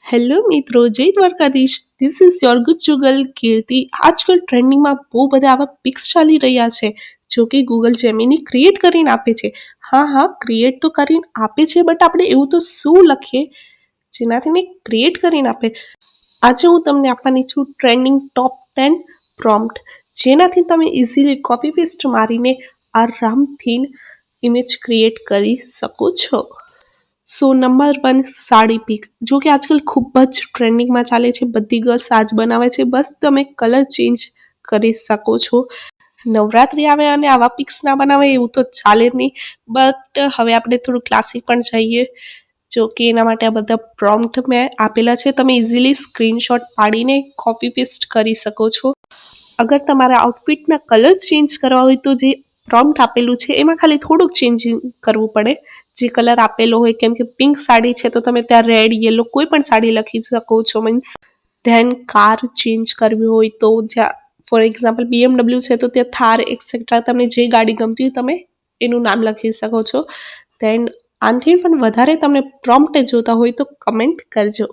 Hello મિત્રો, જય Dwarkadhish. This is your ગુજ્જુગલ કીર્તિ. આજકાલ ટ્રેન્ડિંગમાં બહુ બધા આવા પિક્સ ચાલી રહ્યા છે જો કે ગૂગલ જેમિની ક્રિએટ કરીને આપે છે. હા, ક્રિએટ તો કરીને આપે છે, બટ આપણે એવું તો શું લખીએ જેનાથી ને ક્રિએટ કરીને આપે. આજે હું તમને આપવાની છું ટ્રેન્ડિંગ ટોપ 10 પ્રોમ્પ્ટ, જેનાથી તમે ઇઝીલી કોપી પેસ્ટ મારીને આરામથી ઇમેજ ક્રિએટ કરી શકો છો. સો નંબર 1, સાડી પિક. જો કે આજકાલ ખૂબ જ ટ્રેન્ડિંગમાં ચાલે છે, બધી ગર્લ્સ આજ બનાવે છે. બસ તમે કલર ચેન્જ કરી શકો છો. નવરાત્રિ આવે અને આવા પિક્સ ના બનાવે એવું તો ચાલે જ નહીં, બટ હવે આપણે થોડું ક્લાસિક પણ જઈએ. જો કે એના માટે આ બધા પ્રોમ્પ્ટ મેં આપેલા છે, તમે ઇઝીલી સ્ક્રીનશોટ પાડીને કોપી પેસ્ટ કરી શકો છો. અગર તમારા આઉટફિટના કલર ચેન્જ કરવા હોય તો જે પ્રોમ્પ્ટ આપેલું છે એમાં ખાલી થોડુંક ચેન્જિંગ કરવું પડે. જે કલર આપેલો હોય, કેમ કે પિંક સાડી છે તો તમે ત્યાં રેડ, યલો કોઈ પણ સાડી લખી શકો છો. મીન્સ ધેન કાર ચેન્જ કરવી હોય તો જ્યાં ફોર એક્ઝામ્પલ BMW છે તો ત્યાં થાર એક્સેટ્રા, તમને જે ગાડી ગમતી હોય તમે એનું નામ લખી શકો છો. ધેન આનાથી પણ વધારે તમને પ્રોમ્પ્ટ જોતા હોય તો કમેન્ટ કરજો.